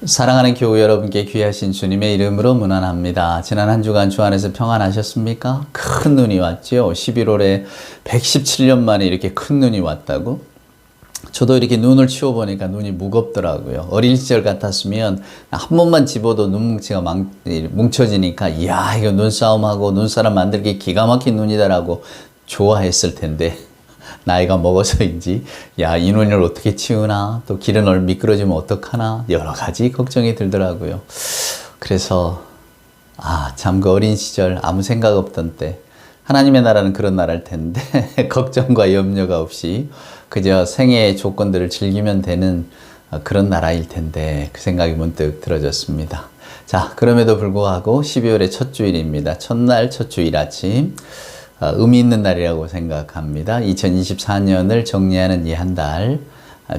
사랑하는 교우 여러분께 귀하신 주님의 이름으로 문안합니다. 지난 한 주간 주 안에서 평안하셨습니까? 큰 눈이 왔죠. 11월에 117년 만에 이렇게 큰 눈이 왔다고? 저도 이렇게 눈을 치워보니까 눈이 무겁더라고요. 어릴 시절 같았으면 한 번만 집어도 눈뭉치가 뭉쳐지니까 이야, 이거 눈싸움하고 눈사람 만들기 기가 막힌 눈이다라고 좋아했을 텐데, 나이가 먹어서인지 야, 이 눈을 어떻게 치우나, 또 길은 미끄러지면 어떡하나, 여러 가지 걱정이 들더라고요. 그래서 참 그 어린 시절 아무 생각 없던 때, 하나님의 나라는 그런 나라일 텐데 걱정과 염려가 없이 그저 생애의 조건들을 즐기면 되는 그런 나라일 텐데, 그 생각이 문득 들어졌습니다. 자, 그럼에도 불구하고 12월의 첫 주일입니다. 첫날 첫 주일 아침, 의미 있는 날이라고 생각합니다. 2024년을 정리하는 이 한 달,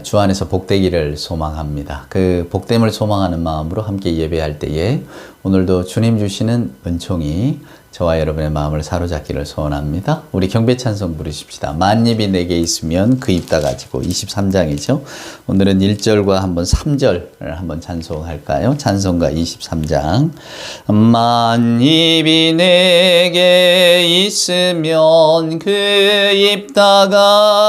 주 안에서 복되기를 소망합니다. 그 복됨을 소망하는 마음으로 함께 예배할 때에 오늘도 주님 주시는 은총이 저와 여러분의 마음을 사로잡기를 소원합니다. 우리 경배 찬송 부르십시다. 만입이 내게 있으면 그 입 다 가지고, 23장이죠. 오늘은 1절과 한번 3절을 한번 찬송할까요? 찬송가 23장. 만입이 내게 있으면 그 입 다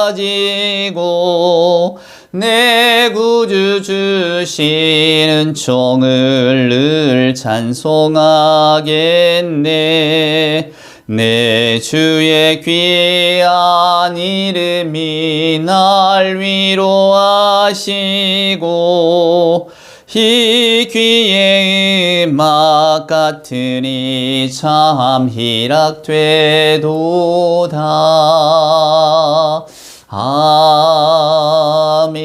가지고 내 구주 주시는 총을 늘 찬송하겠네. 내 주의 귀한 이름이 날 위로하시고 이 귀의 음악 같으니 참 희락되도다. 아멘.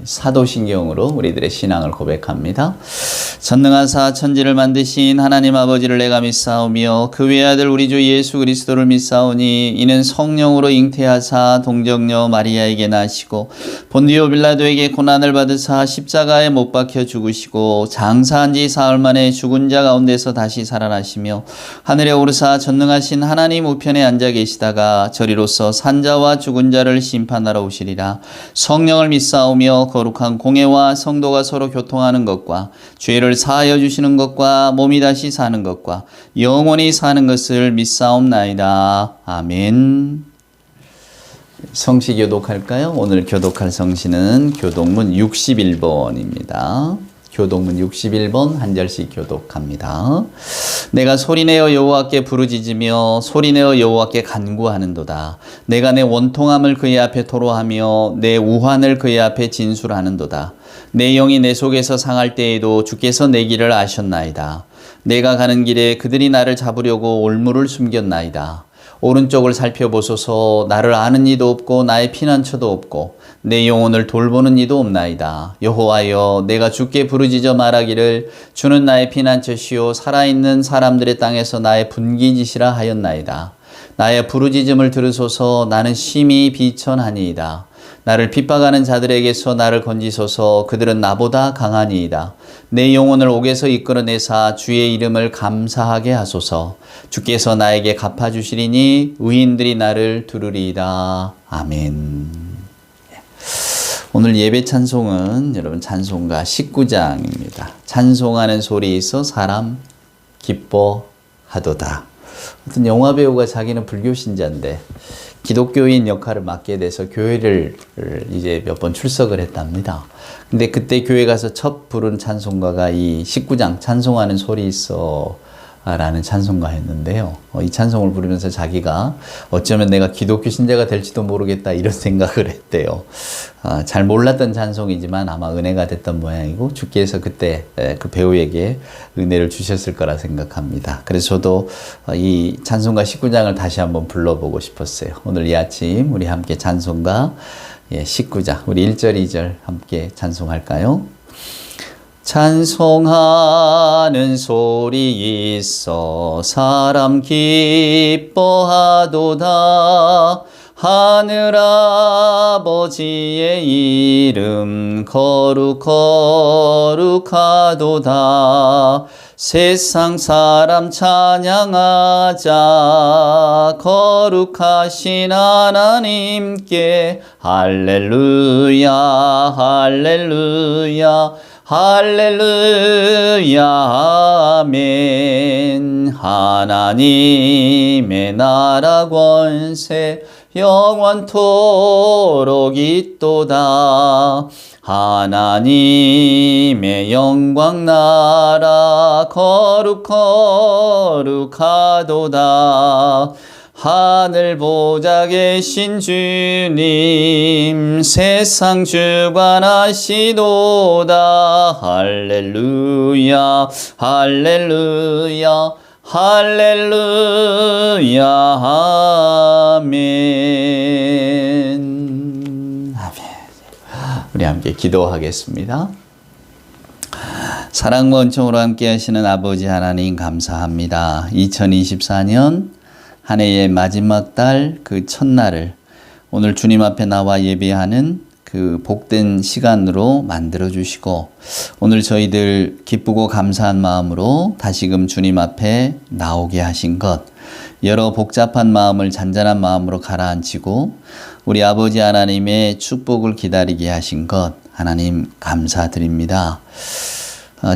사도신경으로 우리들의 신앙을 고백합니다. 전능하사 천지를 만드신 하나님 아버지를 내가 믿사오며 그 외아들 우리 주 예수 그리스도를 믿사오니 이는 성령으로 잉태하사 동정녀 마리아에게 나시고 본디오 빌라도에게 고난을 받으사 십자가에 못 박혀 죽으시고 장사한 지 사흘 만에 죽은 자 가운데서 다시 살아나시며 하늘에 오르사 전능하신 하나님 우편에 앉아 계시다가 저리로서 산자와 죽은 자를 심판하러 오시리라. 성령을 믿사오며 거룩한 공예와 성도가 서로 교통하는 것과 죄를 사하여 주시는 것과 몸이 다시 사는 것과 영원히 사는 것을 믿사옵나이다. 아멘. 성시 교독할까요? 오늘 교독할 성시는 교독문 61번입니다. 교독문 61번 한 절씩 교독합니다. 내가 소리내어 여호와께 부르짖으며 소리내어 여호와께 간구하는도다. 내가 내 원통함을 그의 앞에 토로하며 내 우환을 그의 앞에 진술하는도다. 내 영이 내 속에서 상할 때에도 주께서 내 길을 아셨나이다. 내가 가는 길에 그들이 나를 잡으려고 올무를 숨겼나이다. 오른쪽을 살펴보소서. 나를 아는 이도 없고 나의 피난처도 없고 내 영혼을 돌보는 이도 없나이다. 여호와여, 내가 주께 부르짖어 말하기를 주는 나의 피난처시요 살아있는 사람들의 땅에서 나의 분기짓이라 하였나이다. 나의 부르짖음을 들으소서. 나는 심히 비천하니이다. 나를 핍박하는 자들에게서 나를 건지소서. 그들은 나보다 강하니이다. 내 영혼을 옥에서 이끌어내사 주의 이름을 감사하게 하소서. 주께서 나에게 갚아주시리니 의인들이 나를 두르리이다. 아멘. 오늘 예배 찬송은 여러분 찬송가 19장입니다. 찬송하는 소리 있어 사람 기뻐하도다. 어떤 영화배우가 자기는 불교 신자인데 기독교인 역할을 맡게 돼서 교회를 이제 몇 번 출석을 했답니다. 근데 그때 교회 가서 첫 부른 찬송가가 이 19장 찬송하는 소리 있어 라는 찬송가였는데요. 이 찬송을 부르면서 자기가 어쩌면 내가 기독교 신자가 될지도 모르겠다 이런 생각을 했대요. 잘 몰랐던 찬송이지만 아마 은혜가 됐던 모양이고 주께서 그때 그 배우에게 은혜를 주셨을 거라 생각합니다. 그래서 저도 이 찬송가 19장을 다시 한번 불러보고 싶었어요. 오늘 이 아침 우리 함께 찬송가 19장 우리 1절 2절 함께 찬송할까요? 찬송하는 소리 있어 사람 기뻐하도다. 하늘 아버지의 이름 거룩하도다. 세상 사람 찬양하자. 거룩하신 하나님께 할렐루야 할렐루야 할렐루야 아멘. 하나님의 나라 권세 영원토록 있도다. 하나님의 영광 나라 거룩하도다. 하늘 보좌 계신 주님 세상 주관하시도다. 할렐루야 할렐루야 할렐루야 아멘. 아멘. 우리 함께 기도하겠습니다. 사랑과 은총으로 함께 하시는 아버지 하나님 감사합니다. 2024년 한 해의 마지막 달 그 첫날을 오늘 주님 앞에 나와 예배하는 그 복된 시간으로 만들어 주시고, 오늘 저희들 기쁘고 감사한 마음으로 다시금 주님 앞에 나오게 하신 것, 여러 복잡한 마음을 잔잔한 마음으로 가라앉히고 우리 아버지 하나님의 축복을 기다리게 하신 것 하나님 감사드립니다.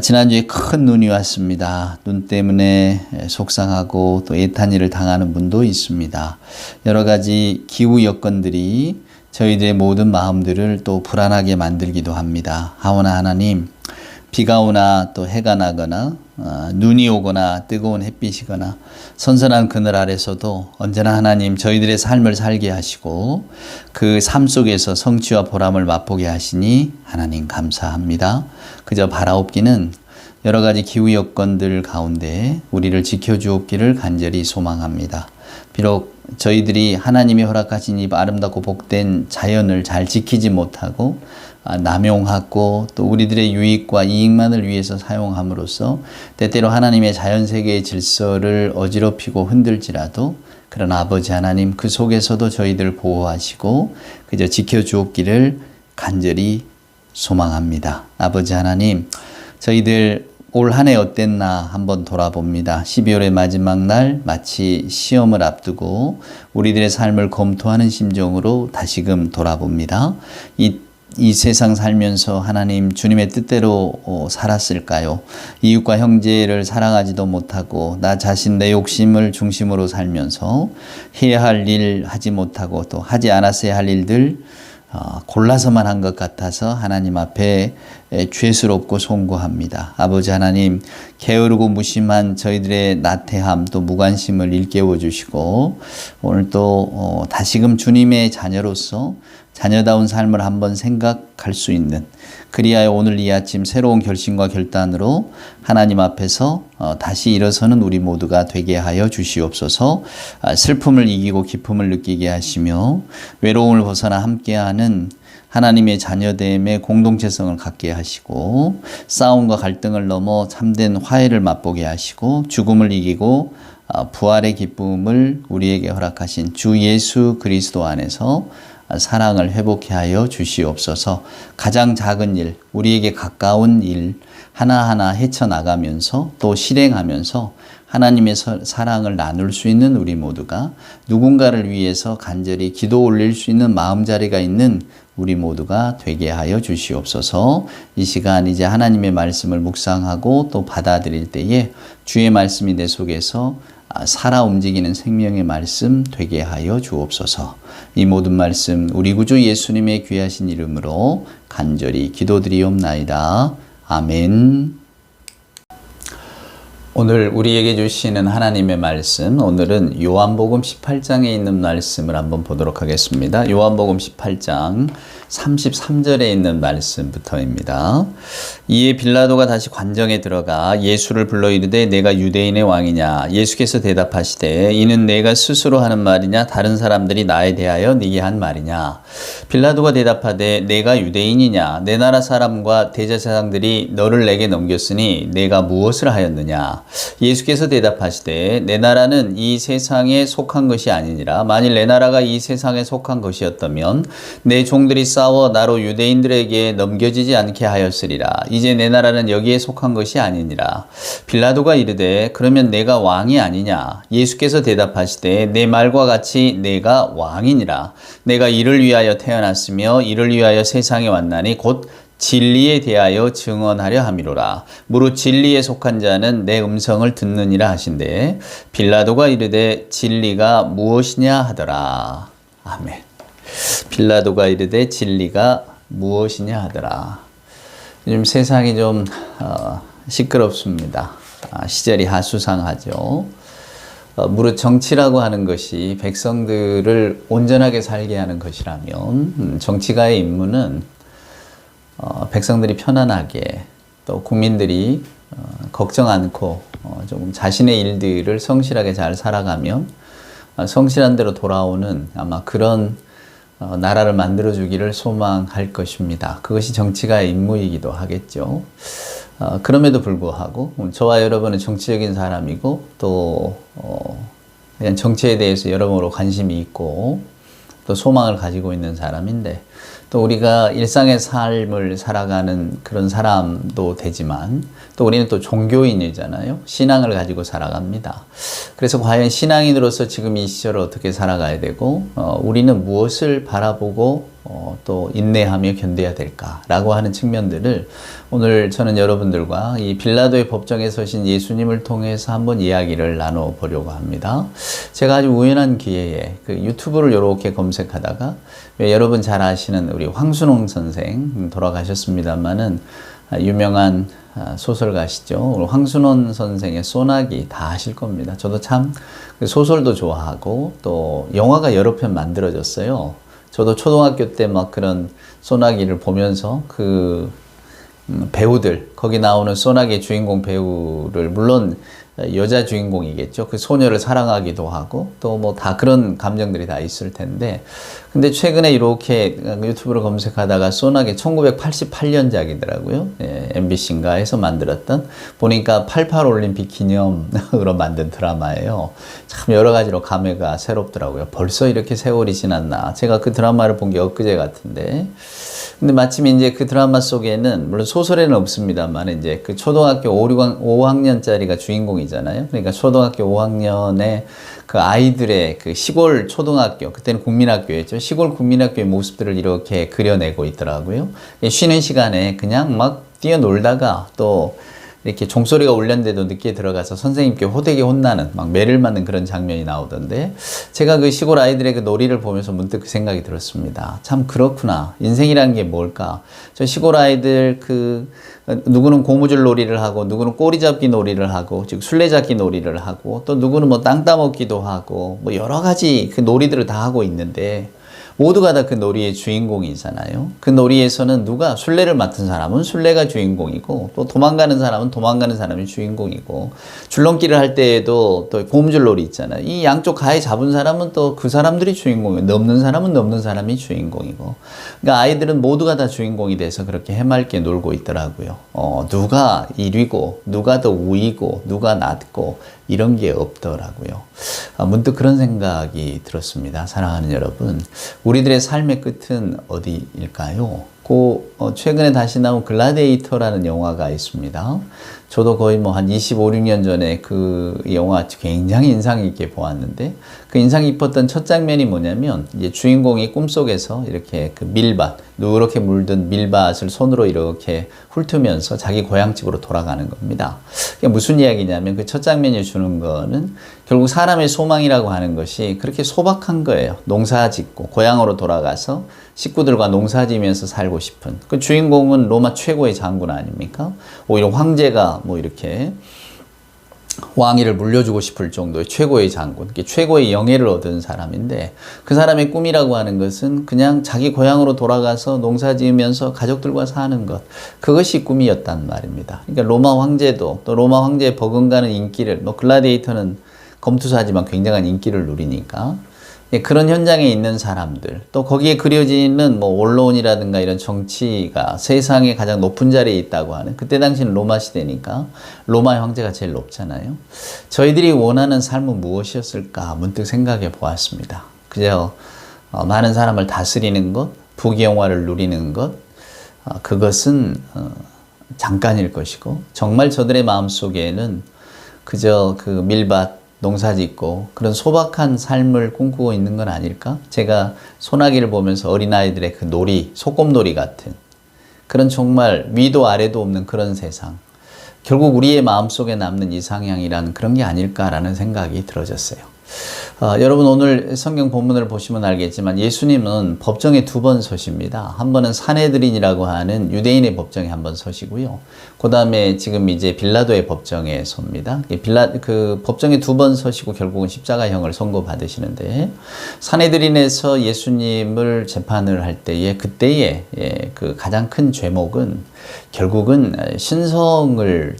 지난주에 큰 눈이 왔습니다. 눈 때문에 속상하고 또 애탄이를 당하는 분도 있습니다. 여러 가지 기후 여건들이 저희들의 모든 마음들을 또 불안하게 만들기도 합니다. 하오나 하나님, 비가 오나 또 해가 나거나 눈이 오거나 뜨거운 햇빛이거나 선선한 그늘 아래서도 언제나 하나님 저희들의 삶을 살게 하시고 그 삶 속에서 성취와 보람을 맛보게 하시니 하나님 감사합니다. 그저 바라옵기는 여러 가지 기후 여건들 가운데 우리를 지켜주옵기를 간절히 소망합니다. 비록 저희들이 하나님이 허락하신 이 아름답고 복된 자연을 잘 지키지 못하고 남용하고 또 우리들의 유익과 이익만을 위해서 사용함으로써 때때로 하나님의 자연세계의 질서를 어지럽히고 흔들지라도, 그러나 아버지 하나님 그 속에서도 저희들을 보호하시고 그저 지켜주옵기를 간절히 소망합니다. 아버지 하나님, 저희들 올 한 해 어땠나 한번 돌아봅니다. 12월의 마지막 날 마치 시험을 앞두고 우리들의 삶을 검토하는 심정으로 다시금 돌아봅니다. 이 세상 살면서 하나님 주님의 뜻대로 살았을까요? 이웃과 형제를 사랑하지도 못하고 나 자신 내 욕심을 중심으로 살면서 해야 할 일 하지 못하고 또 하지 않았어야 할 일들 골라서만 한 것 같아서 하나님 앞에 죄스럽고 송구합니다. 아버지 하나님, 게으르고 무심한 저희들의 나태함 또 무관심을 일깨워 주시고 오늘 또 다시금 주님의 자녀로서 자녀다운 삶을 한번 생각할 수 있는, 그리하여 오늘 이 아침 새로운 결심과 결단으로 하나님 앞에서 다시 일어서는 우리 모두가 되게 하여 주시옵소서. 슬픔을 이기고 기쁨을 느끼게 하시며 외로움을 벗어나 함께하는 하나님의 자녀됨의 공동체성을 갖게 하시고 싸움과 갈등을 넘어 참된 화해를 맛보게 하시고 죽음을 이기고 부활의 기쁨을 우리에게 허락하신 주 예수 그리스도 안에서 사랑을 회복해 하여 주시옵소서. 가장 작은 일, 우리에게 가까운 일 하나하나 헤쳐나가면서 또 실행하면서 하나님의 사랑을 나눌 수 있는 우리 모두가, 누군가를 위해서 간절히 기도 올릴 수 있는 마음자리가 있는 우리 모두가 되게 하여 주시옵소서. 이 시간 이제 하나님의 말씀을 묵상하고 또 받아들일 때에 주의 말씀이 내 속에서 살아 움직이는 생명의 말씀 되게 하여 주옵소서. 이 모든 말씀 우리 구주 예수님의 귀하신 이름으로 간절히 기도드리옵나이다. 아멘. 오늘 우리에게 주시는 하나님의 말씀, 오늘은 요한복음 18장에 있는 말씀을 한번 보도록 하겠습니다. 요한복음 18장 33절에 있는 말씀부터입니다. 이에 빌라도가 다시 관정에 들어가 예수를 불러 이르되 내가 유대인의 왕이냐? 예수께서 대답하시되 이는 내가 스스로 하는 말이냐? 다른 사람들이 나에 대하여 네게 한 말이냐? 빌라도가 대답하되 내가 유대인이냐? 내 나라 사람과 대제사장들이 너를 내게 넘겼으니 내가 무엇을 하였느냐? 예수께서 대답하시되 내 나라는 이 세상에 속한 것이 아니니라. 만일 내 나라가 이 세상에 속한 것이었다면 내 종들이 싸워 나로 유대인들에게 넘겨지지 않게 하였으리라. 이제 내 나라는 여기에 속한 것이 아니니라. 빌라도가 이르되 그러면 내가 왕이 아니냐? 예수께서 대답하시되 내 말과 같이 내가 왕이니라. 내가 이를 위하여 태어났으며 이를 위하여 세상에 왔나니 곧 진리에 대하여 증언하려 함이로라. 무릇 진리에 속한 자는 내 음성을 듣느니라 하신대 빌라도가 이르되 진리가 무엇이냐 하더라. 아멘. 빌라도가 이르되 진리가 무엇이냐 하더라. 요즘 세상이 좀 시끄럽습니다. 시절이 하수상하죠. 무릇 정치라고 하는 것이 백성들을 온전하게 살게 하는 것이라면 정치가의 임무는 백성들이 편안하게 또 국민들이 걱정 않고 조금 자신의 일들을 성실하게 잘 살아가면 성실한 대로 돌아오는 아마 그런 나라를 만들어주기를 소망할 것입니다. 그것이 정치가의 임무이기도 하겠죠. 그럼에도 불구하고 저와 여러분은 정치적인 사람이고 또 그냥 정치에 대해서 여러모로 관심이 있고 또 소망을 가지고 있는 사람인데 또 우리가 일상의 삶을 살아가는 그런 사람도 되지만 또 우리는 또 종교인이잖아요. 신앙을 가지고 살아갑니다. 그래서 과연 신앙인으로서 지금 이 시절을 어떻게 살아가야 되고 우리는 무엇을 바라보고 또 인내하며 견뎌야 될까라고 하는 측면들을 오늘 저는 여러분들과 이 빌라도의 법정에 서신 예수님을 통해서 한번 이야기를 나눠보려고 합니다. 제가 아주 우연한 기회에 그 유튜브를 이렇게 검색하다가 여러분 잘 아시는 우리 황순홍 선생 돌아가셨습니다만은 유명한 소설가시죠. 황순홍 선생의 소나기 다 아실 겁니다. 저도 참 소설도 좋아하고 또 영화가 여러 편 만들어졌어요. 저도 초등학교 때 막 그런 소나기를 보면서 그 배우들, 거기 나오는 소나기의 주인공 배우를 물론 여자 주인공이겠죠. 그 소녀를 사랑하기도 하고 또 뭐 다 그런 감정들이 다 있을 텐데 근데 최근에 이렇게 유튜브로 검색하다가 소나기 1988년작이더라고요. MBC인가에서 만들었던 보니까 88 올림픽 기념으로 만든 드라마예요. 참 여러 가지로 감회가 새롭더라고요. 벌써 이렇게 세월이 지났나. 제가 그 드라마를 본 게 엊그제 같은데 근데 마침 이제 그 드라마 속에는 물론 소설에는 없습니다만 이제 그 초등학교 5학년짜리가 주인공이잖아요. 그러니까 초등학교 5학년의 그 아이들의 그 시골 초등학교, 그때는 국민학교였죠. 시골 국민학교의 모습들을 이렇게 그려내고 있더라고요. 쉬는 시간에 그냥 막 뛰어놀다가 또 이렇게 종소리가 울렸는데도 늦게 들어가서 선생님께 호되게 혼나는 막 매를 맞는 그런 장면이 나오던데 제가 그 시골 아이들의 그 놀이를 보면서 문득 그 생각이 들었습니다. 참 그렇구나. 인생이라는 게 뭘까? 저 시골 아이들 누구는 고무줄 놀이를 하고 누구는 꼬리잡기 놀이를 하고 즉 술래잡기 놀이를 하고 또 누구는 뭐 땅 따먹기도 하고 뭐 여러 가지 그 놀이들을 다 하고 있는데 모두가 다 그 놀이의 주인공이잖아요. 그 놀이에서는 누가 술래를 맡은 사람은 술래가 주인공이고 또 도망가는 사람은 도망가는 사람이 주인공이고 줄넘기를 할 때에도 또 고무줄 놀이 있잖아요. 이 양쪽 가에 잡은 사람은 또 그 사람들이 주인공이고 넘는 사람은 넘는 사람이 주인공이고 그러니까 아이들은 모두가 다 주인공이 돼서 그렇게 해맑게 놀고 있더라고요. 누가 1위고 누가 더 우위고 누가 낫고 이런 게 없더라고요. 문득 그런 생각이 들었습니다. 사랑하는 여러분, 우리들의 삶의 끝은 어디일까요? 최근에 다시 나온 글라디에이터라는 영화가 있습니다. 저도 거의 뭐 한 25, 6년 전에 그 영화 굉장히 인상 깊게 보았는데 그 인상 깊었던 첫 장면이 뭐냐면 이제 주인공이 꿈속에서 이렇게 그 밀밭, 누렇게 물든 밀밭을 손으로 이렇게 훑으면서 자기 고향집으로 돌아가는 겁니다. 그게 무슨 이야기냐면 그 첫 장면이 주는 거는 결국 사람의 소망이라고 하는 것이 그렇게 소박한 거예요. 농사 짓고 고향으로 돌아가서 식구들과 농사 지면서 살고 싶은 그 주인공은 로마 최고의 장군 아닙니까? 오히려 황제가 뭐 이렇게 왕위를 물려주고 싶을 정도의 최고의 장군, 최고의 영예를 얻은 사람인데 그 사람의 꿈이라고 하는 것은 그냥 자기 고향으로 돌아가서 농사 지으면서 가족들과 사는 것, 그것이 꿈이었단 말입니다. 그러니까 로마 황제도 또 로마 황제의 버금가는 인기를, 글라디에이터는 검투사지만 굉장한 인기를 누리니까 그런 현장에 있는 사람들, 또 거기에 그려지는 언론이라든가 이런 정치가 세상에 가장 높은 자리에 있다고 하는, 그때 당시는 로마 시대니까 로마의 황제가 제일 높잖아요. 저희들이 원하는 삶은 무엇이었을까 문득 생각해 보았습니다. 그저 많은 사람을 다스리는 것, 부귀영화를 누리는 것, 그것은 잠깐일 것이고, 정말 저들의 마음속에는 그저 그 밀밭 농사 짓고 그런 소박한 삶을 꿈꾸고 있는 건 아닐까? 제가 소나기를 보면서 어린아이들의 그 놀이, 소꿉놀이 같은 그런 정말 위도 아래도 없는 그런 세상, 결국 우리의 마음속에 남는 이상향이라는 그런 게 아닐까라는 생각이 들어졌어요. 여러분, 오늘 성경 본문을 보시면 알겠지만 예수님은 법정에 두 번 서십니다. 한 번은 산헤드린이라고 하는 유대인의 법정에 한 번 서시고요. 그 다음에 지금 이제 빌라도의 법정에 섭니다. 그 법정에 두 번 서시고 결국은 십자가형을 선고받으시는데, 산헤드린에서 예수님을 재판을 할 때에 그때의 그 가장 큰 죄목은 결국은 신성을,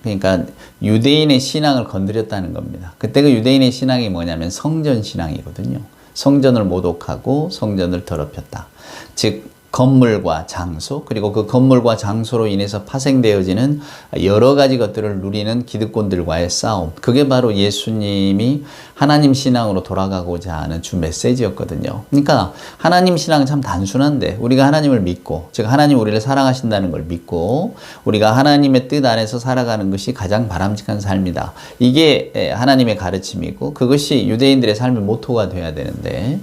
그러니까 유대인의 신앙을 건드렸다는 겁니다. 그때 그 유대인의 신앙이 뭐냐면 성전 신앙이거든요. 성전을 모독하고 성전을 더럽혔다. 즉 건물과 장소, 그리고 그 건물과 장소로 인해서 파생되어지는 여러 가지 것들을 누리는 기득권들과의 싸움, 그게 바로 예수님이 하나님 신앙으로 돌아가고자 하는 주 메시지였거든요. 그러니까 하나님 신앙은 참 단순한데, 우리가 하나님을 믿고, 즉 하나님 우리를 사랑하신다는 걸 믿고 우리가 하나님의 뜻 안에서 살아가는 것이 가장 바람직한 삶이다. 이게 하나님의 가르침이고, 그것이 유대인들의 삶의 모토가 돼야 되는데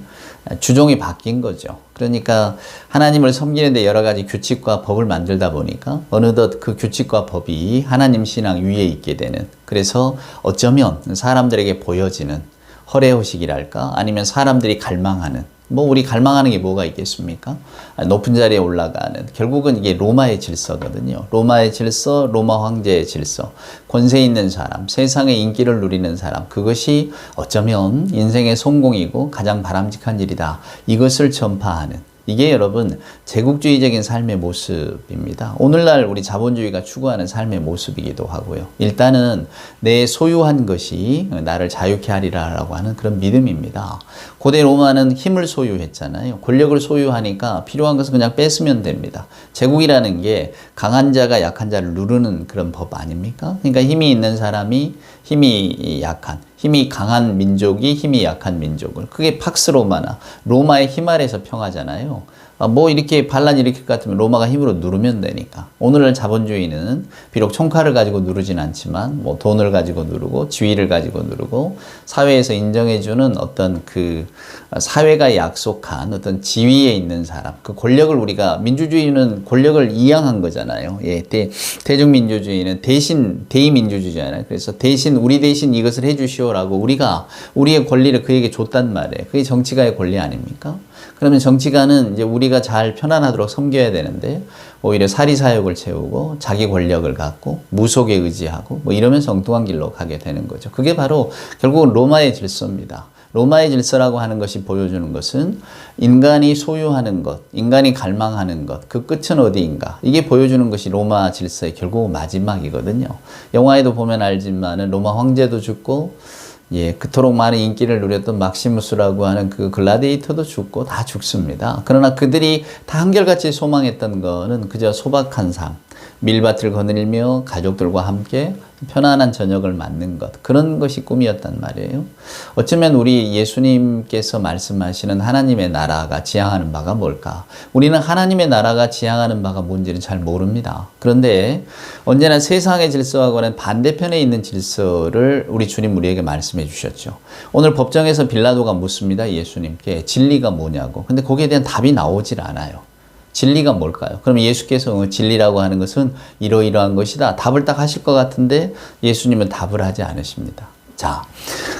주종이 바뀐 거죠. 그러니까 하나님을 섬기는데 여러 가지 규칙과 법을 만들다 보니까 어느덧 그 규칙과 법이 하나님 신앙 위에 있게 되는, 그래서 어쩌면 사람들에게 보여지는 허례허식이랄까, 아니면 사람들이 갈망하는, 우리 갈망하는 게 뭐가 있겠습니까? 높은 자리에 올라가는, 결국은 이게 로마의 질서거든요. 로마의 질서, 로마 황제의 질서, 권세 있는 사람, 세상의 인기를 누리는 사람, 그것이 어쩌면 인생의 성공이고 가장 바람직한 일이다. 이것을 전파하는, 이게 여러분 제국주의적인 삶의 모습입니다. 오늘날 우리 자본주의가 추구하는 삶의 모습이기도 하고요. 일단은 내 소유한 것이 나를 자유케 하리라라고 하는 그런 믿음입니다. 고대 로마는 힘을 소유했잖아요. 권력을 소유하니까 필요한 것은 그냥 뺏으면 됩니다. 제국이라는 게 강한 자가 약한 자를 누르는 그런 법 아닙니까? 그러니까 힘이 있는 사람이 힘이 강한 민족이 힘이 약한 민족을, 그게 팍스 로마나 로마의 힘 아래서 평하잖아요. 이렇게 반란 일으킬 것 같으면 로마가 힘으로 누르면 되니까. 오늘날 자본주의는 비록 총칼을 가지고 누르진 않지만 돈을 가지고 누르고 지위를 가지고 누르고 사회에서 인정해주는 어떤 그 사회가 약속한 어떤 지위에 있는 사람, 그 권력을, 우리가 민주주의는 권력을 이양한 거잖아요. 대중민주주의는 대의민주주의잖아요. 그래서 우리 대신 이것을 해주시오라고 우리의 권리를 그에게 줬단 말이에요. 그게 정치가의 권리 아닙니까? 그러면 정치가는 이제 우리가 잘 편안하도록 섬겨야 되는데 오히려 사리사욕을 채우고 자기 권력을 갖고 무속에 의지하고 이러면서 엉뚱한 길로 가게 되는 거죠. 그게 바로 결국은 로마의 질서입니다. 로마의 질서라고 하는 것이 보여주는 것은 인간이 소유하는 것, 인간이 갈망하는 것, 그 끝은 어디인가, 이게 보여주는 것이 로마 질서의 결국 마지막이거든요. 영화에도 보면 알지만은 로마 황제도 죽고, 그토록 많은 인기를 누렸던 막시무스라고 하는 그 글라디에이터도 죽고 다 죽습니다. 그러나 그들이 다 한결같이 소망했던 거는 그저 소박한 삶, 밀밭을 거닐며 가족들과 함께 편안한 저녁을 맞는 것, 그런 것이 꿈이었단 말이에요. 어쩌면 우리 예수님께서 말씀하시는 하나님의 나라가 지향하는 바가 뭘까? 우리는 하나님의 나라가 지향하는 바가 뭔지는 잘 모릅니다. 그런데 언제나 세상의 질서하고는 반대편에 있는 질서를 우리 주님 우리에게 말씀해 주셨죠. 오늘 법정에서 빌라도가 묻습니다. 예수님께 진리가 뭐냐고. 근데 거기에 대한 답이 나오질 않아요. 진리가 뭘까요? 그럼 예수께서 진리라고 하는 것은 이러이러한 것이다. 답을 딱 하실 것 같은데 예수님은 답을 하지 않으십니다. 자,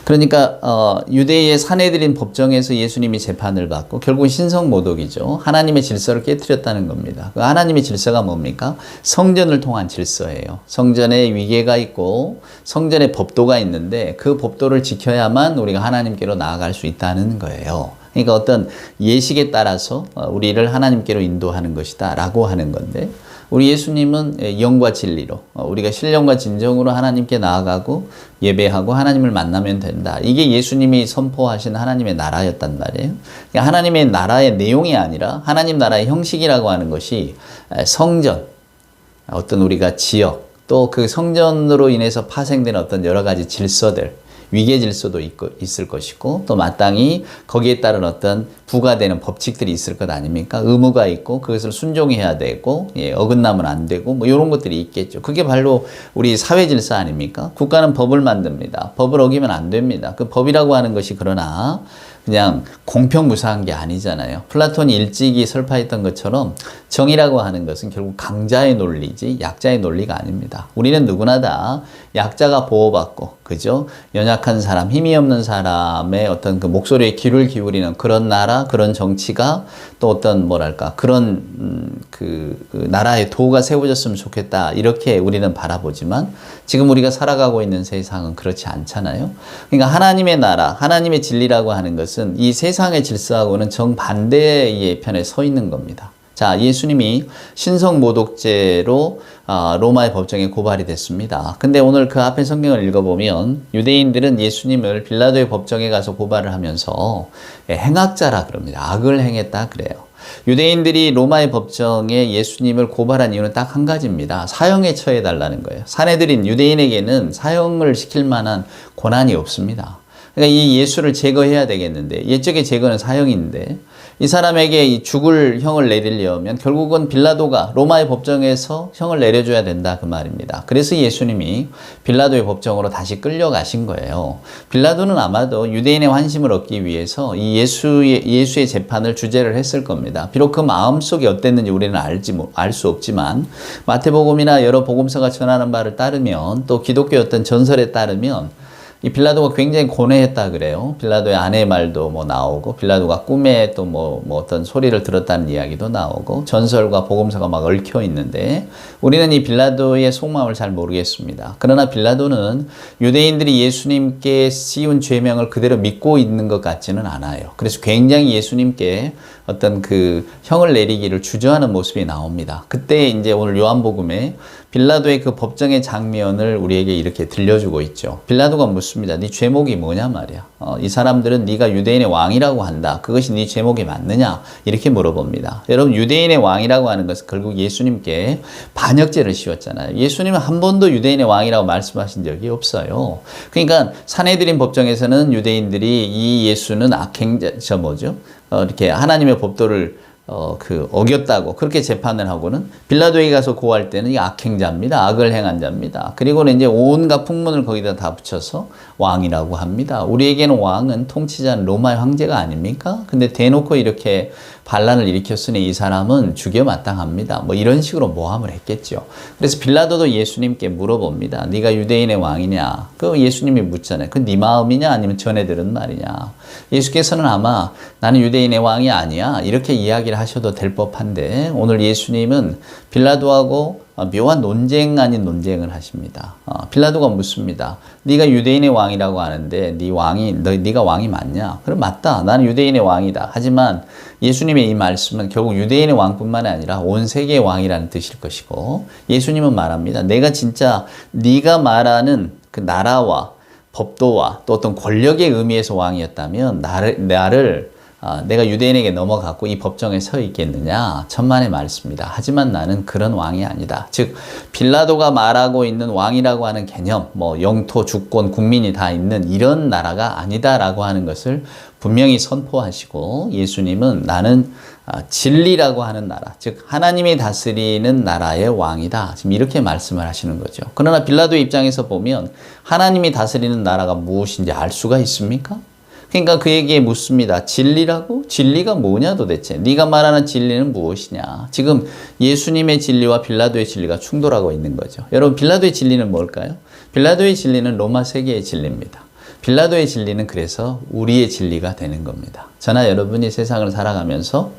그러니까 유대의 사내들인 법정에서 예수님이 재판을 받고 결국 신성모독이죠. 하나님의 질서를 깨뜨렸다는 겁니다. 그 하나님의 질서가 뭡니까? 성전을 통한 질서예요. 성전에 위계가 있고 성전에 법도가 있는데 그 법도를 지켜야만 우리가 하나님께로 나아갈 수 있다는 거예요. 그러니까 어떤 예식에 따라서 우리를 하나님께로 인도하는 것이다 라고 하는 건데, 우리 예수님은 영과 진리로 우리가 신령과 진정으로 하나님께 나아가고 예배하고 하나님을 만나면 된다. 이게 예수님이 선포하신 하나님의 나라였단 말이에요. 그러니까 하나님의 나라의 내용이 아니라 하나님 나라의 형식이라고 하는 것이 성전, 어떤 우리가 지역, 또 그 성전으로 인해서 파생된 어떤 여러 가지 질서들, 위계 질서도 있을 것이고, 또 마땅히 거기에 따른 어떤 부과되는 법칙들이 있을 것 아닙니까? 의무가 있고 그것을 순종해야 되고, 어긋나면 안 되고 뭐 이런 것들이 있겠죠. 그게 바로 우리 사회 질서 아닙니까? 국가는 법을 만듭니다. 법을 어기면 안 됩니다. 그 법이라고 하는 것이 그러나 그냥 공평무사한 게 아니잖아요. 플라톤이 일찍이 설파했던 것처럼 정의라고 하는 것은 결국 강자의 논리지 약자의 논리가 아닙니다. 우리는 누구나 다 약자가 보호받고, 그죠? 연약한 사람, 힘이 없는 사람의 어떤 그 목소리에 귀를 기울이는 그런 나라, 그런 정치가 또 어떤 뭐랄까 그런 그 나라의 도가 세워졌으면 좋겠다, 이렇게 우리는 바라보지만 지금 우리가 살아가고 있는 세상은 그렇지 않잖아요. 그러니까 하나님의 나라, 하나님의 진리라고 하는 것은 이 세상의 질서하고는 정반대의 편에 서 있는 겁니다. 자, 예수님이 신성모독죄로 로마의 법정에 고발이 됐습니다. 근데 오늘 그 앞에 성경을 읽어보면 유대인들은 예수님을 빌라도의 법정에 가서 고발을 하면서 행악자라 그럽니다. 악을 행했다 그래요. 유대인들이 로마의 법정에 예수님을 고발한 이유는 딱 한 가지입니다. 사형에 처해달라는 거예요. 사내들인 유대인에게는 사형을 시킬 만한 권한이 없습니다. 그러니까 이 예수를 제거해야 되겠는데, 옛적의 제거는 사형인데 이 사람에게 이 죽을 형을 내리려면 결국은 빌라도가 로마의 법정에서 형을 내려줘야 된다 그 말입니다. 그래서 예수님이 빌라도의 법정으로 다시 끌려가신 거예요. 빌라도는 아마도 유대인의 환심을 얻기 위해서 이 예수의 재판을 주재를 했을 겁니다. 비록 그 마음속이 어땠는지 우리는 알 수 없지만 마태복음이나 여러 복음서가 전하는 바를 따르면, 또 기독교의 어떤 전설에 따르면 이 빌라도가 굉장히 고뇌했다 그래요. 빌라도의 아내의 말도 뭐 나오고, 빌라도가 꿈에 또 뭐 어떤 소리를 들었다는 이야기도 나오고, 전설과 복음서가 막 얽혀 있는데 우리는 이 빌라도의 속마음을 잘 모르겠습니다. 그러나 빌라도는 유대인들이 예수님께 씌운 죄명을 그대로 믿고 있는 것 같지는 않아요. 그래서 굉장히 예수님께 어떤 그 형을 내리기를 주저하는 모습이 나옵니다. 그때 이제 오늘 요한복음에 빌라도의 그 법정의 장면을 우리에게 이렇게 들려주고 있죠. 빌라도가 묻습니다. 네 죄목이 뭐냐 말이야. 이 사람들은 네가 유대인의 왕이라고 한다. 그것이 네 죄목이 맞느냐? 이렇게 물어봅니다. 여러분, 유대인의 왕이라고 하는 것은 결국 예수님께 반역죄를 씌웠잖아요. 예수님은 한 번도 유대인의 왕이라고 말씀하신 적이 없어요. 그러니까 사내들인 법정에서는 유대인들이 이 예수는 악행자, 이렇게 하나님의 법도를 어겼다고 그렇게 재판을 하고는, 빌라도에게 가서 고할 때는 이 악행자입니다. 악을 행한 자입니다. 그리고는 이제 온갖 풍문을 거기다 다 붙여서 왕이라고 합니다. 우리에게는 왕은 통치자는 로마의 황제가 아닙니까? 근데 대놓고 이렇게 반란을 일으켰으니 이 사람은 죽여 마땅합니다. 뭐 이런 식으로 모함을 했겠죠. 그래서 빌라도도 예수님께 물어봅니다. 네가 유대인의 왕이냐? 그 예수님이 묻잖아요. 그 네 마음이냐 아니면 전에 들은 말이냐? 예수께서는 아마 나는 유대인의 왕이 아니야 이렇게 이야기를 하셔도 될 법한데, 오늘 예수님은 빌라도하고 묘한 논쟁 아닌 논쟁을 하십니다. 빌라도가 묻습니다. 네가 유대인의 왕이라고 하는데 네가 왕이 맞냐? 그럼 맞다. 나는 유대인의 왕이다. 하지만 예수님의 이 말씀은 결국 유대인의 왕뿐만 아니라 온 세계의 왕이라는 뜻일 것이고, 예수님은 말합니다. 내가 진짜 네가 말하는 그 나라와 법도와 또 어떤 권력의 의미에서 왕이었다면 내가 유대인에게 넘어갔고 이 법정에 서 있겠느냐? 천만의 말씀입니다. 하지만 나는 그런 왕이 아니다. 즉 빌라도가 말하고 있는 왕이라고 하는 개념, 영토, 주권, 국민이 다 있는 이런 나라가 아니다라고 하는 것을 분명히 선포하시고, 예수님은 나는 진리라고 하는 나라, 즉 하나님이 다스리는 나라의 왕이다. 지금 이렇게 말씀을 하시는 거죠. 그러나 빌라도의 입장에서 보면 하나님이 다스리는 나라가 무엇인지 알 수가 있습니까? 그러니까 그에게 묻습니다. 진리라고? 진리가 뭐냐 도대체? 네가 말하는 진리는 무엇이냐? 지금 예수님의 진리와 빌라도의 진리가 충돌하고 있는 거죠. 여러분, 빌라도의 진리는 뭘까요? 빌라도의 진리는 로마 세계의 진리입니다. 빌라도의 진리는 그래서 우리의 진리가 되는 겁니다. 저나 여러분이 세상을 살아가면서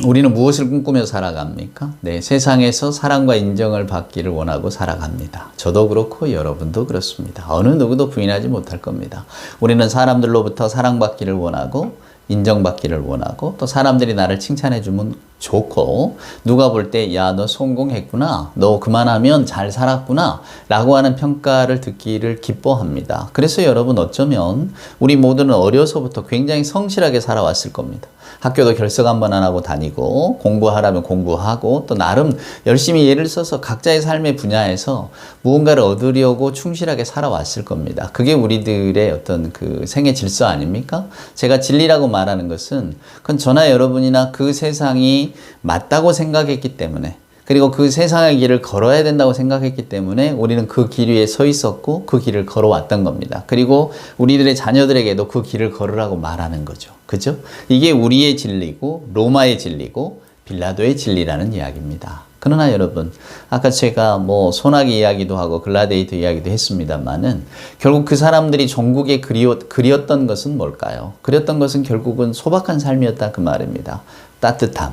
우리는 무엇을 꿈꾸며 살아갑니까? 네, 세상에서 사랑과 인정을 받기를 원하고 살아갑니다. 저도 그렇고 여러분도 그렇습니다. 어느 누구도 부인하지 못할 겁니다. 우리는 사람들로부터 사랑받기를 원하고 인정받기를 원하고 또 사람들이 나를 칭찬해주면 좋고 누가 볼 때 야, 너 성공했구나, 너 그만하면 잘 살았구나 라고 하는 평가를 듣기를 기뻐합니다. 그래서 여러분 어쩌면 우리 모두는 어려서부터 굉장히 성실하게 살아왔을 겁니다. 학교도 결석 한번 안 하고 다니고 공부하라면 공부하고 또 나름 열심히 애를 써서 각자의 삶의 분야에서 무언가를 얻으려고 충실하게 살아왔을 겁니다. 그게 우리들의 어떤 그 생애 질서 아닙니까? 제가 진리라고 말하는 것은 그건 저나 여러분이나 그 세상이 맞다고 생각했기 때문에 그리고 그 세상의 길을 걸어야 된다고 생각했기 때문에 우리는 그 길 위에 서 있었고 그 길을 걸어왔던 겁니다. 그리고 우리들의 자녀들에게도 그 길을 걸으라고 말하는 거죠. 그죠? 이게 우리의 진리고 로마의 진리고 빌라도의 진리라는 이야기입니다. 그러나 여러분, 아까 제가 뭐 소나기 이야기도 하고 글라데이터 이야기도 했습니다만은 결국 그 사람들이 종국에 그리웠던 것은 뭘까요? 그렸던 것은 결국은 소박한 삶이었다 그 말입니다. 따뜻함,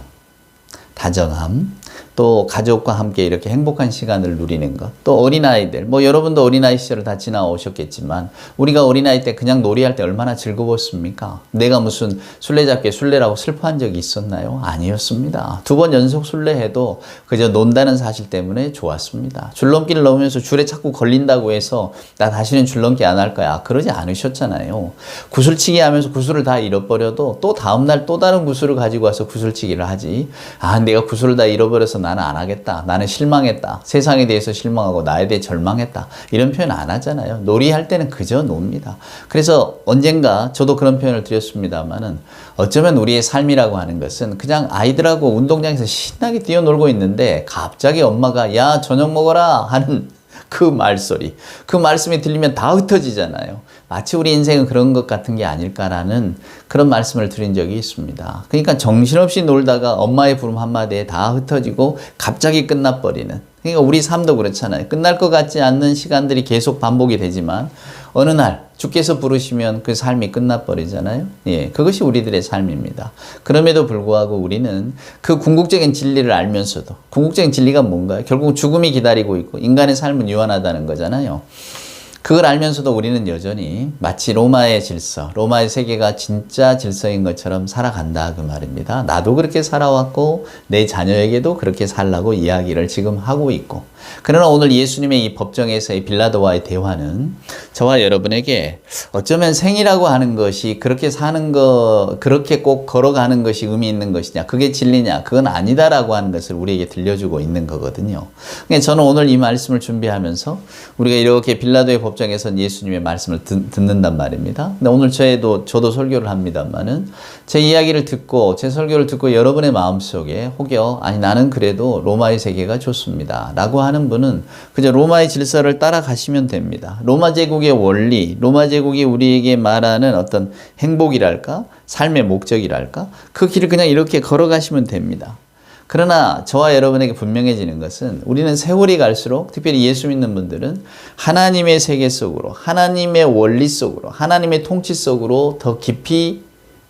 다정함, 또 가족과 함께 이렇게 행복한 시간을 누리는 것, 또 어린아이들, 뭐 여러분도 어린아이 시절을 다 지나오셨겠지만 우리가 어린아이 때 그냥 놀이할 때 얼마나 즐거웠습니까? 내가 무슨 술래잡기에 술래라고 슬퍼한 적이 있었나요? 아니었습니다. 2번 연속 술래해도 그저 논다는 사실 때문에 좋았습니다. 줄넘기를 넘으면서 줄에 자꾸 걸린다고 해서 나 다시는 줄넘기 안 할 거야, 그러지 않으셨잖아요. 구슬치기 하면서 구슬을 다 잃어버려도 또 다음날 또 다른 구슬을 가지고 와서 구슬치기를 하지, 아 내가 구슬을 다 잃어버려서 나는 안 하겠다, 나는 실망했다, 세상에 대해서 실망하고 나에 대해 절망했다, 이런 표현 안 하잖아요. 놀이할 때는 그저 놉니다. 그래서 언젠가 저도 그런 표현을 드렸습니다만은 어쩌면 우리의 삶이라고 하는 것은 그냥 아이들하고 운동장에서 신나게 뛰어놀고 있는데 갑자기 엄마가 야 저녁 먹어라 하는 그 말소리, 그 말씀이 들리면 다 흩어지잖아요. 마치 우리 인생은 그런 것 같은 게 아닐까라는 그런 말씀을 드린 적이 있습니다. 그러니까 정신없이 놀다가 엄마의 부름 한마디에 다 흩어지고 갑자기 끝나버리는, 그러니까 우리 삶도 그렇잖아요. 끝날 것 같지 않는 시간들이 계속 반복이 되지만 어느 날 주께서 부르시면 그 삶이 끝나버리잖아요. 예, 그것이 우리들의 삶입니다. 그럼에도 불구하고 우리는 그 궁극적인 진리를 알면서도, 궁극적인 진리가 뭔가요? 결국 죽음이 기다리고 있고 인간의 삶은 유한하다는 거잖아요. 그걸 알면서도 우리는 여전히 마치 로마의 질서, 로마의 세계가 진짜 질서인 것처럼 살아간다 그 말입니다. 나도 그렇게 살아왔고 내 자녀에게도 그렇게 살라고 이야기를 지금 하고 있고, 그러나 오늘 예수님의 이 법정에서의 빌라도와의 대화는 저와 여러분에게 어쩌면 생이라고 하는 것이 그렇게 사는 거, 그렇게 꼭 걸어가는 것이 의미 있는 것이냐, 그게 진리냐, 그건 아니다라고 하는 것을 우리에게 들려주고 있는 거거든요. 그러니까 저는 오늘 이 말씀을 준비하면서 우리가 이렇게 빌라도의 법정에서 예수님의 말씀을 듣는단 말입니다. 근데 오늘 저도 설교를 합니다만은 제 이야기를 듣고 제 설교를 듣고 여러분의 마음속에 혹여 아니 나는 그래도 로마의 세계가 좋습니다 라고 하는 분은 그저 로마의 질서를 따라가시면 됩니다. 로마 제국의 원리, 로마 제국이 우리에게 말하는 어떤 행복이랄까, 삶의 목적이랄까, 그 길을 그냥 이렇게 걸어가시면 됩니다. 그러나 저와 여러분에게 분명해지는 것은 우리는 세월이 갈수록, 특별히 예수 믿는 분들은 하나님의 세계 속으로, 하나님의 원리 속으로, 하나님의 통치 속으로 더 깊이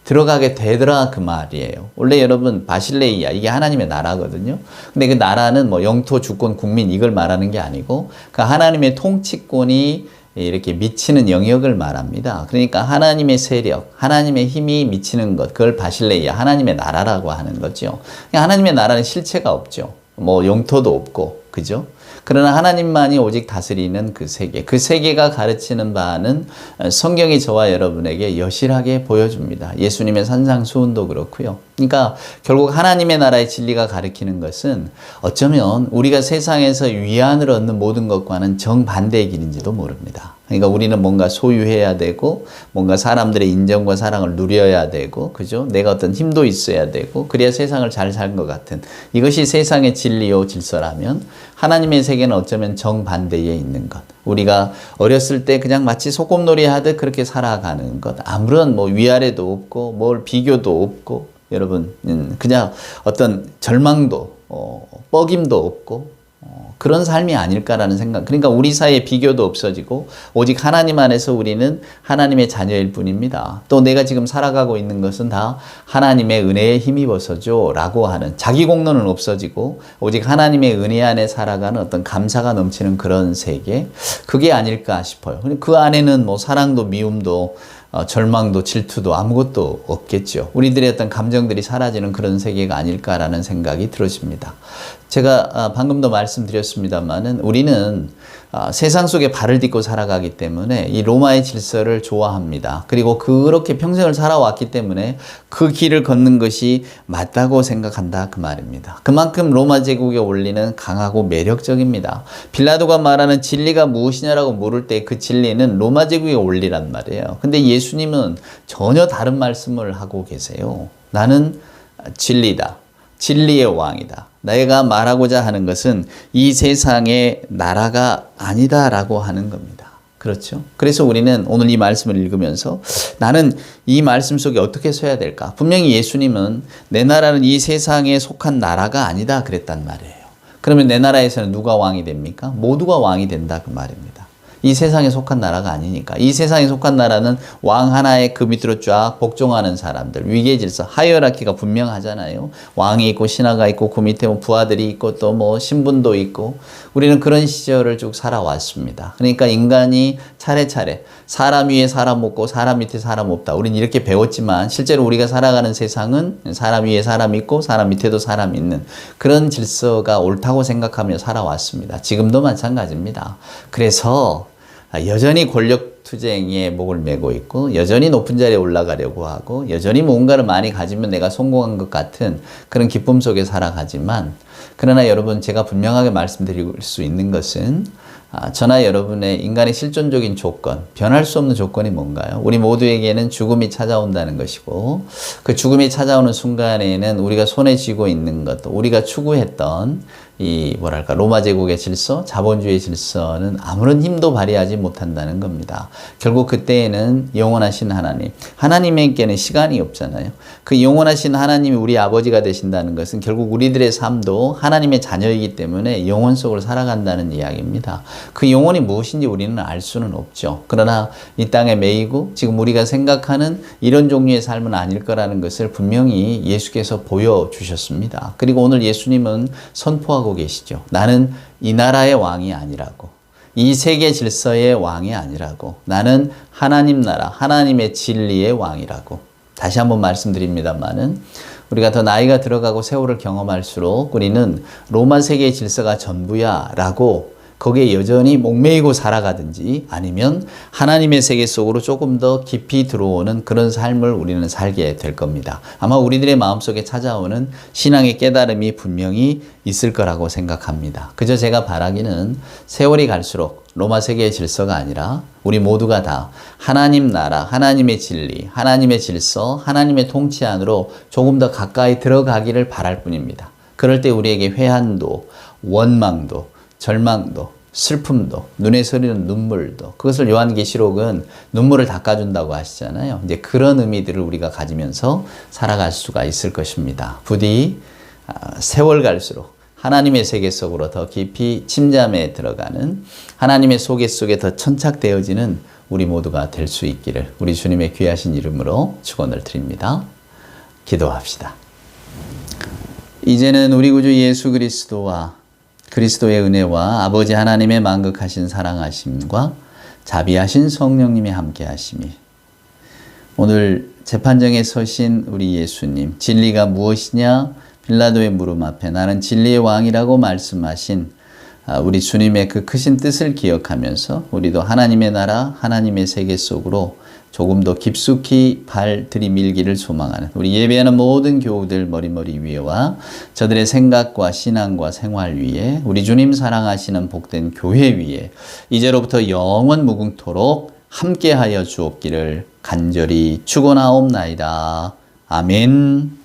들어가게 되더라 그 말이에요. 원래 여러분 바실레이아, 이게 하나님의 나라거든요. 근데 그 나라는 뭐 영토, 주권, 국민 이걸 말하는 게 아니고 그 하나님의 통치권이 이렇게 미치는 영역을 말합니다. 그러니까 하나님의 세력, 하나님의 힘이 미치는 것, 그걸 바실레이아, 하나님의 나라라고 하는 거죠. 하나님의 나라는 실체가 없죠. 뭐 영토도 없고, 그죠? 그러나 하나님만이 오직 다스리는 그 세계, 그 세계가 가르치는 바는 성경이 저와 여러분에게 여실하게 보여줍니다. 예수님의 산상수훈도 그렇고요. 그러니까 결국 하나님의 나라의 진리가 가르치는 것은 어쩌면 우리가 세상에서 위안을 얻는 모든 것과는 정반대의 길인지도 모릅니다. 그러니까 우리는 뭔가 소유해야 되고, 뭔가 사람들의 인정과 사랑을 누려야 되고, 그죠? 내가 어떤 힘도 있어야 되고, 그래야 세상을 잘 살 것 같은, 이것이 세상의 진리요 질서라면 하나님의 세계는 어쩌면 정반대에 있는 것. 우리가 어렸을 때 그냥 마치 소꿉놀이 하듯 그렇게 살아가는 것. 아무런 뭐 위아래도 없고, 뭘 비교도 없고, 여러분, 그냥 어떤 절망도, 뻐김도 없고, 그런 삶이 아닐까라는 생각. 그러니까 우리 사이에 비교도 없어지고 오직 하나님 안에서 우리는 하나님의 자녀일 뿐입니다. 또 내가 지금 살아가고 있는 것은 다 하나님의 은혜에 힘입어서죠 라고 하는 자기 공로는 없어지고 오직 하나님의 은혜 안에 살아가는 어떤 감사가 넘치는 그런 세계, 그게 아닐까 싶어요. 그 안에는 뭐 사랑도 미움도 절망도 질투도 아무것도 없겠죠. 우리들의 어떤 감정들이 사라지는 그런 세계가 아닐까라는 생각이 들어집니다. 제가 방금도 말씀드렸습니다마는 우리는 세상 속에 발을 딛고 살아가기 때문에 이 로마의 질서를 좋아합니다. 그리고 그렇게 평생을 살아왔기 때문에 그 길을 걷는 것이 맞다고 생각한다 그 말입니다. 그만큼 로마 제국의 원리는 강하고 매력적입니다. 빌라도가 말하는 진리가 무엇이냐라고 물을 때 그 진리는 로마 제국의 원리란 말이에요. 근데 예수님은 전혀 다른 말씀을 하고 계세요. 나는 진리다. 진리의 왕이다. 내가 말하고자 하는 것은 이 세상의 나라가 아니다라고 하는 겁니다. 그렇죠? 그래서 우리는 오늘 이 말씀을 읽으면서 나는 이 말씀 속에 어떻게 서야 될까? 분명히 예수님은 내 나라는 이 세상에 속한 나라가 아니다 그랬단 말이에요. 그러면 내 나라에서는 누가 왕이 됩니까? 모두가 왕이 된다 그 말입니다. 이 세상에 속한 나라가 아니니까. 이 세상에 속한 나라는 왕 하나의 그 밑으로 쫙 복종하는 사람들, 위계 질서, 하이어라키가 분명하잖아요. 왕이 있고 신하가 있고 그 밑에 뭐 부하들이 있고 또 뭐 신분도 있고, 우리는 그런 시절을 쭉 살아왔습니다. 그러니까 인간이 차례차례 사람 위에 사람 없고 사람 밑에 사람 없다. 우리는 이렇게 배웠지만 실제로 우리가 살아가는 세상은 사람 위에 사람 있고 사람 밑에도 사람 있는 그런 질서가 옳다고 생각하며 살아왔습니다. 지금도 마찬가지입니다. 그래서 여전히 권력 투쟁에 목을 메고 있고 여전히 높은 자리에 올라가려고 하고 여전히 뭔가를 많이 가지면 내가 성공한 것 같은 그런 기쁨 속에 살아가지만, 그러나 여러분, 제가 분명하게 말씀드릴 수 있는 것은 저나 여러분의 인간의 실존적인 조건, 변할 수 없는 조건이 뭔가요? 우리 모두에게는 죽음이 찾아온다는 것이고, 그 죽음이 찾아오는 순간에는 우리가 손에 쥐고 있는 것, 우리가 추구했던 이 로마 제국의 질서, 자본주의 질서는 아무런 힘도 발휘하지 못한다는 겁니다. 결국 그때에는 영원하신 하나님에게는 시간이 없잖아요. 그 영원하신 하나님이 우리 아버지가 되신다는 것은 결국 우리들의 삶도 하나님의 자녀이기 때문에 영원 속으로 살아간다는 이야기입니다. 그 영혼이 무엇인지 우리는 알 수는 없죠. 그러나 이 땅에 매이고 지금 우리가 생각하는 이런 종류의 삶은 아닐 거라는 것을 분명히 예수께서 보여주셨습니다. 그리고 오늘 예수님은 선포하고 계시죠. 나는 이 나라의 왕이 아니라고, 이 세계 질서의 왕이 아니라고, 나는 하나님 나라, 하나님의 진리의 왕이라고. 다시 한번 말씀드립니다만은 우리가 더 나이가 들어가고 세월을 경험할수록 우리는 로마 세계의 질서가 전부야 라고 거기에 여전히 목매이고 살아가든지 아니면 하나님의 세계 속으로 조금 더 깊이 들어오는 그런 삶을 우리는 살게 될 겁니다. 아마 우리들의 마음속에 찾아오는 신앙의 깨달음이 분명히 있을 거라고 생각합니다. 그저 제가 바라기는 세월이 갈수록 로마 세계의 질서가 아니라 우리 모두가 다 하나님 나라, 하나님의 진리, 하나님의 질서, 하나님의 통치 안으로 조금 더 가까이 들어가기를 바랄 뿐입니다. 그럴 때 우리에게 회한도, 원망도, 절망도, 슬픔도, 눈에 서리는 눈물도, 그것을 요한계시록은 눈물을 닦아준다고 하시잖아요. 이제 그런 의미들을 우리가 가지면서 살아갈 수가 있을 것입니다. 부디 세월 갈수록 하나님의 세계 속으로 더 깊이 침잠에 들어가는, 하나님의 소개 속에 더 천착되어지는 우리 모두가 될 수 있기를 우리 주님의 귀하신 이름으로 축원을 드립니다. 기도합시다. 이제는 우리 구주 예수 그리스도와 그리스도의 은혜와 아버지 하나님의 만극하신 사랑하심과 자비하신 성령님의 함께하심이, 오늘 재판정에 서신 우리 예수님, 진리가 무엇이냐 빌라도의 물음 앞에 나는 진리의 왕이라고 말씀하신 우리 주님의 그 크신 뜻을 기억하면서 우리도 하나님의 나라, 하나님의 세계 속으로 조금 더 깊숙이 발 들이밀기를 소망하는 우리 예배하는 모든 교우들 머리머리 위에와 저들의 생각과 신앙과 생활 위에 우리 주님 사랑하시는 복된 교회 위에 이제로부터 영원 무궁토록 함께하여 주옵기를 간절히 축원하옵나이다. 아멘.